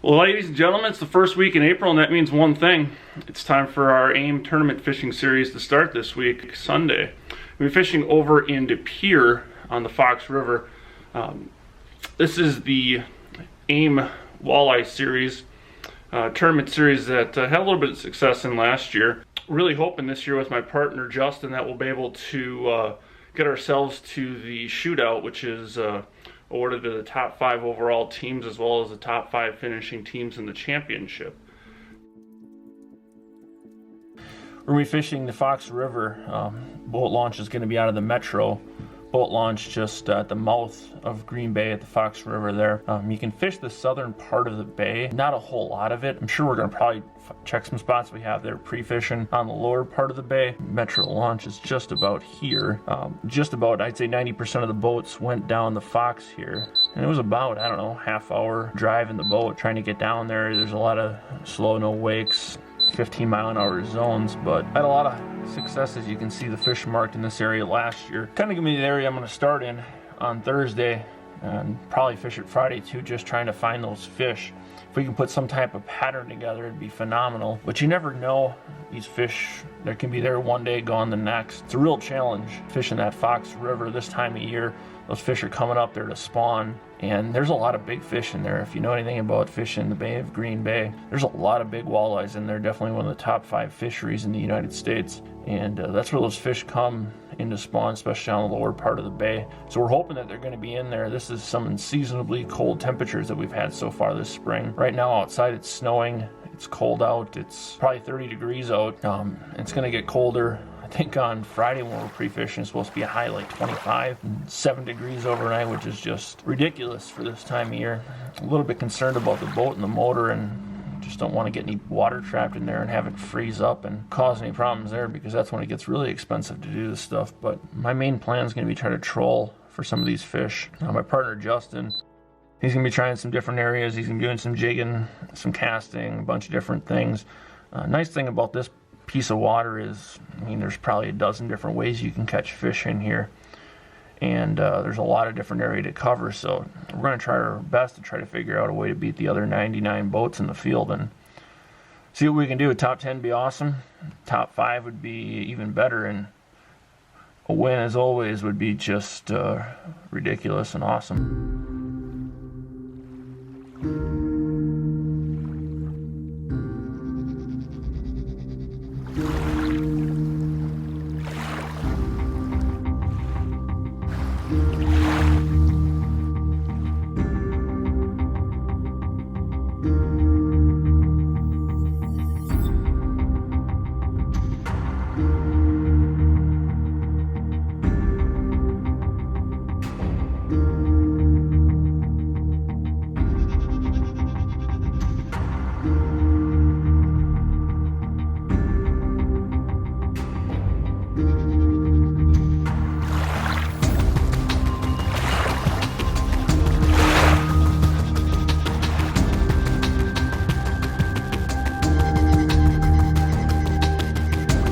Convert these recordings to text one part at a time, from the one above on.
Well, ladies and gentlemen, it's the first week in April, and that means one thing. It's time for our A.I.M Tournament Fishing Series to start this week, Sunday. We'll be fishing over in De Pere on the Fox River. This is the A.I.M Walleye Series, tournament series that had a little bit of success in last year. Really hoping this year with my partner Justin that we'll be able to get ourselves to the shootout, which is awarded to the top 5 overall teams as well as the top 5 finishing teams in the championship. We're going to be fishing the Fox River. Boat launch is going to be out of the Metro boat launch just at the mouth of Green Bay at the Fox River there. You can fish the southern part of the bay, not a whole lot of it. I'm sure we're going to probably check some spots we have there pre-fishing on the lower part of the bay. Metro launch is just about here. Just about, I'd say 90% of the boats went down the Fox here. And it was about, I don't know, half-hour drive in the boat trying to get down there. There's a lot of slow, no wakes, 15-mile-an-hour zones, but I had a lot of successes. You can see the fish marked in this area last year. Kind of give me the area I'm going to start in on Thursday and probably fish it Friday too, just trying to find those fish. If we can put some type of pattern together, it'd be phenomenal. But you never know. These fish, they can be there one day, gone the next. It's a real challenge fishing that Fox River this time of year. Those fish are coming up there to spawn, and there's a lot of big fish in there. If you know anything about fishing the Bay of Green Bay, there's a lot of big walleyes in there. Definitely one of the top 5 fisheries in the United States, and that's where those fish come into spawn, especially on the lower part of the bay. So we're hoping that they're going to be in there. This is some unseasonably cold temperatures that we've had so far this spring. Right now outside it's snowing, it's cold out, it's probably 30 degrees out. It's going to get colder. I think on Friday when we're pre-fishing, it's supposed to be a high like 25, 7 degrees overnight, which is just ridiculous for this time of year. A little bit concerned about the boat and the motor, and just don't want to get any water trapped in there and have it freeze up and cause any problems there, because that's when it gets really expensive to do this stuff. But my main plan is going to be try to troll for some of these fish. My partner Justin, he's going to be trying some different areas. He's going to be doing some jigging, some casting, a bunch of different things. Nice thing about this piece of water is, I mean, there's probably a dozen different ways you can catch fish in here, and there's a lot of different area to cover. So we're going to try our best to try to figure out a way to beat the other 99 boats in the field and see what we can do. A top 10 would be awesome. Top 5 would be even better, and a win as always would be just ridiculous and awesome.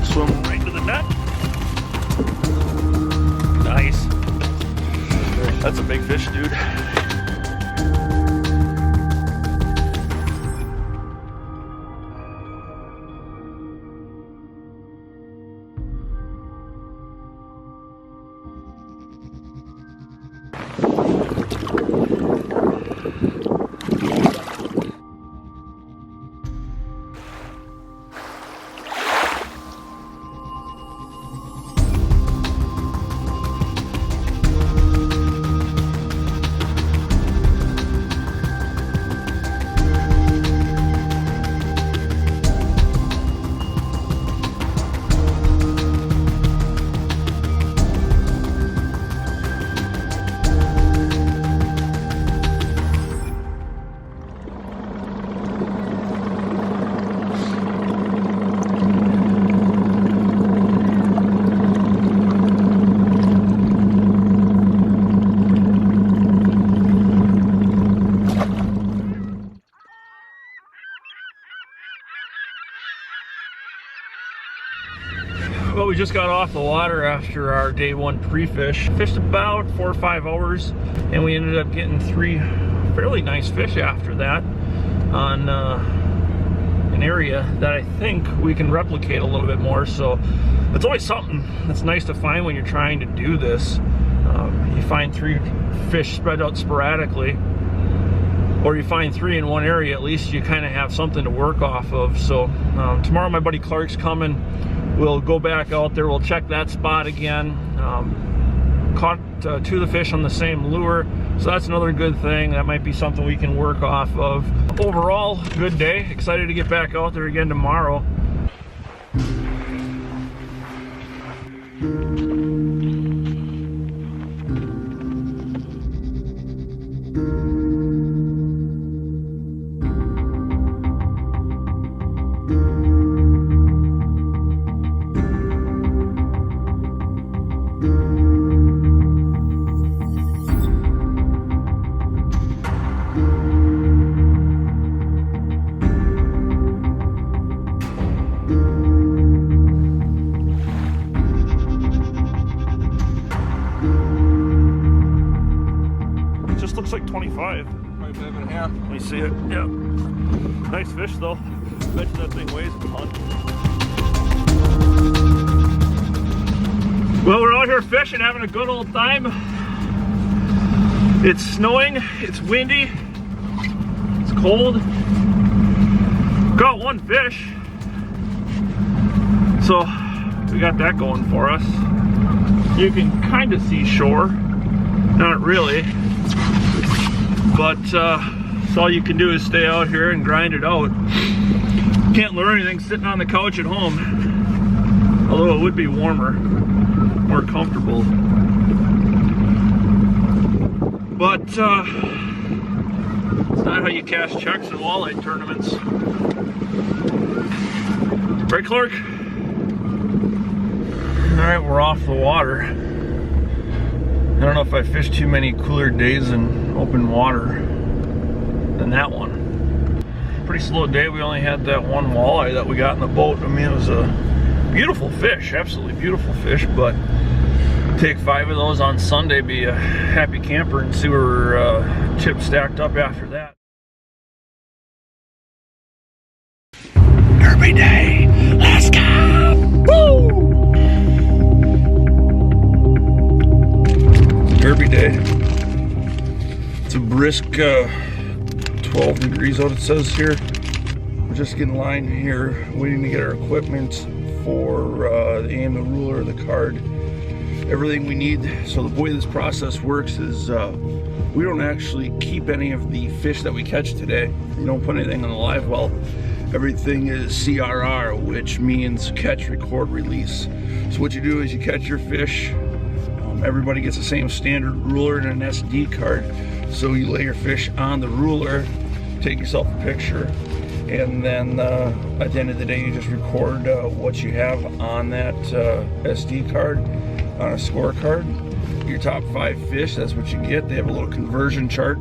Swim right to the net. Nice. That's a big fish, dude. Well, we just got off the water after our day 1 pre-fish. Fished about 4 or 5 hours, and we ended up getting 3 fairly nice fish after that. on an area that I think we can replicate a little bit more. So it's always something that's nice to find when you're trying to do this. You find 3 fish spread out sporadically, or you find 3 in one area, at least you kind of have something to work off of. So tomorrow my buddy Clark's coming. We'll go back out there, we'll check that spot again. Caught 2 of the fish on the same lure, so that's another good thing. That might be something we can work off of. Overall, good day. Excited to get back out there again tomorrow. Looks like 25. 25 and a half. Let me see it. Yeah. Nice fish though. Bet you that thing weighs a ton. Well, we're out here fishing, having a good old time. It's snowing, it's windy, it's cold. Got 1 fish. So we got that going for us. You can kind of see shore. Not really. But all you can do is stay out here and grind it out. Can't learn anything sitting on the couch at home. Although it would be warmer, more comfortable. But it's not how you cash checks in walleye tournaments. Right, Clark? Alright, we're off the water. I don't know if I fished too many cooler days in open water than that one. Pretty slow day. We only had that 1 walleye that we got in the boat. I mean, it was a beautiful fish, absolutely beautiful fish, but take 5 of those on Sunday, be a happy camper, and see where chips stacked up after that. Derby day, let's go! Woo! Derby day. It's a brisk 12 degrees out, it says here. We're just getting lined here, waiting to get our equipment for the A.I.M, the ruler, the card, everything we need. So the way this process works is we don't actually keep any of the fish that we catch today. We don't put anything on the live well. Everything is CRR, which means catch, record, release. So what you do is you catch your fish. Everybody gets the same standard ruler and an SD card. So you lay your fish on the ruler, take yourself a picture, and then at the end of the day you just record what you have on that SD card on a scorecard. Your top 5 fish, that's what you get. They have a little conversion chart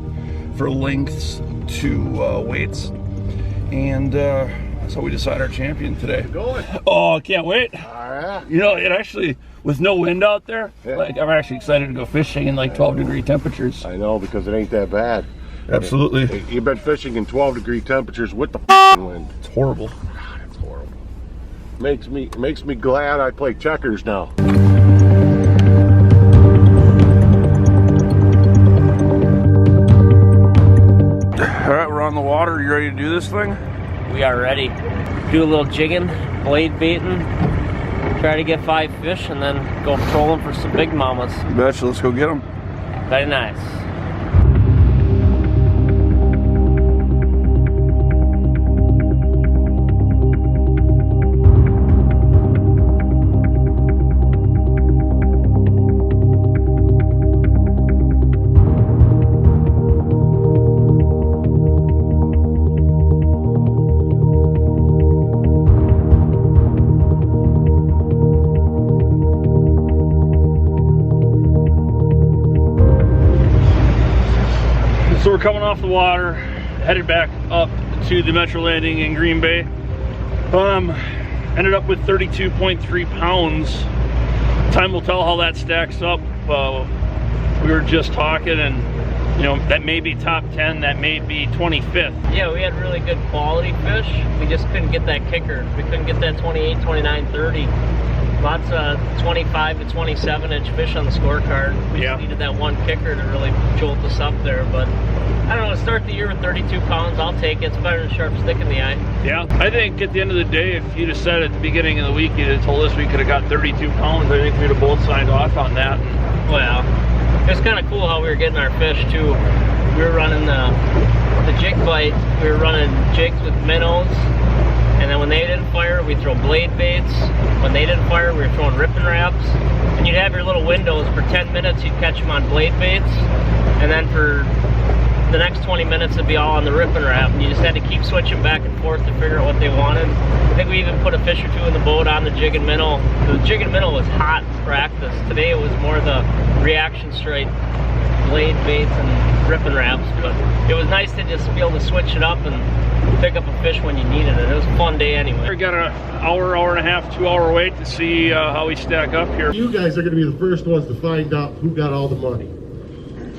for lengths to weights, and that's how we decide our champion today. Oh, I can't wait. You know, it actually, with no wind out there, like, I'm actually excited to go fishing in like 12-degree temperatures. I know, because it ain't that bad. Absolutely. You've been fishing in 12-degree temperatures with the wind. It's horrible. God, it's horrible. Makes me glad I play checkers now. All right, we're on the water. You ready to do this thing? We are ready. Do a little jigging, blade baiting, try to get 5 fish, and then go trolling for some big mamas. Betcha, let's go get them. Very nice. So we're coming off the water, headed back up to the Metro Landing in Green Bay. Ended up with 32.3 pounds. Time will tell how that stacks up. We were just talking, and you know, that may be top 10, that may be 25th. Yeah, we had really good quality fish. We just couldn't get that kicker. We couldn't get that 28, 29, 30. Lots of 25 to 27 inch fish on the scorecard. We just needed that one kicker to really jolt us up there. But I don't know, to start the year with 32 pounds, I'll take it. It's better than a sharp stick in the eye. Yeah, I think at the end of the day, if you'd have said at the beginning of the week, you'd have told us we could have got 32 pounds, I think we'd have both signed off on that. Well, it's kind of cool how we were getting our fish too. We were running the jig bite, we were running jigs with minnows, and then when they didn't fire, we'd throw blade baits. When they didn't fire, we were throwing ripping wraps. And you'd have your little windows. For 10 minutes, you'd catch them on blade baits, and then for the next 20 minutes, it'd be all on the ripping wrap. And you just had to keep switching back and forth to figure out what they wanted. I think we even put a fish or two in the boat on the jig and minnow. The jig and minnow was hot practice. Today it was more the reaction straight blade baits and ripping wraps. But it was nice to just be able to switch it up and pick up a fish when you needed it. It was a fun day anyway. We got an hour and a half, 2 hour wait to see how we stack up here. You guys are going to be the first ones to find out who got all the money.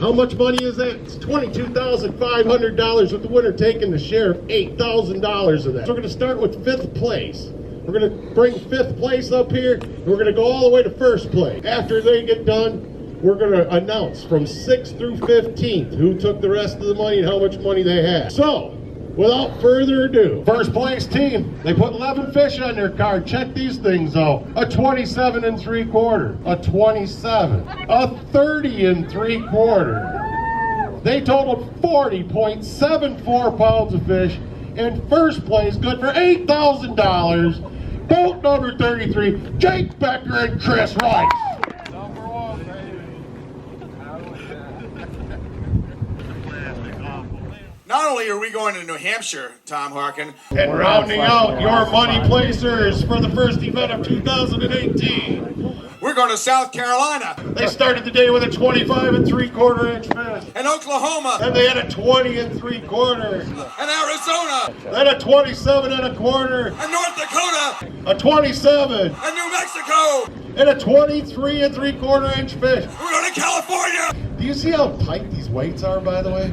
How much money is that? It's $22,500 with the winner taking the share of $8,000 of that. So we're going to start with 5th place. We're going to bring 5th place up here, and we're going to go all the way to 1st place. After they get done, we're going to announce from 6th through 15th who took the rest of the money and how much money they had. So, without further ado, 1st place team, they put 11 fish on their card. Check these things out. A 27 3/4, a 27, a 30 3/4. They totaled 40.74 pounds of fish. In 1st place, good for $8,000. Boat number 33, Jake Becker and Chris Rice. Not only are we going to New Hampshire, Tom Harkin, And rounding out your money placers for the first event of 2018. we're going to South Carolina They started the day with a 25 3/4 inch fish. and Oklahoma Then they had a 20 3/4. and Arizona Then a 27 1/4. and North Dakota A 27. and New Mexico. And a 23 3/4 inch fish. We're going to California. Do you see how tight these weights are, by the way?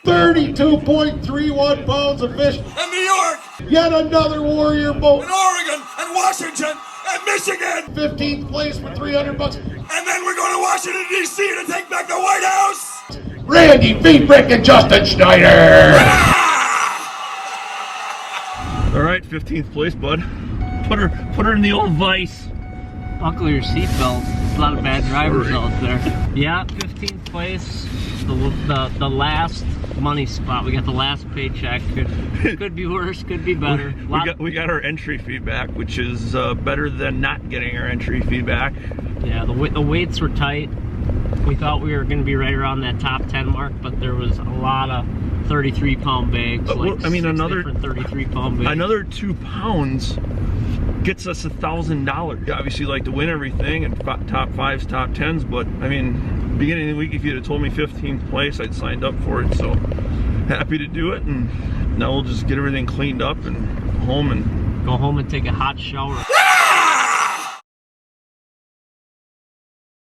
32.31 pounds of fish. And New York Yet another Warrior boat. and Oregon and Washington and Michigan. 15th place for $300. And then we're going to Washington, D.C. to take back the White House. Randy Feebrick and Justin Schneider. All right, 15th place, bud. Put her in the old vise. Buckle your seatbelt. There's a lot of bad drivers out there. Yeah, 15th place. The last money spot. We got the last paycheck. Could be worse, could be better. We got our entry fee back, which is better than not getting our entry fee back. Yeah, the weights were tight. We thought we were going to be right around that top 10 mark, but there was a lot of 33-pound bags. I mean, another 33-pound bags. Another 2 pounds gets us $1,000. Obviously, like to win everything and top 5s, top 10s. But I mean, beginning of the week, if you'd have told me 15th place, I'd signed up for it. So happy to do it, and now we'll just get everything cleaned up and home and go home and take a hot shower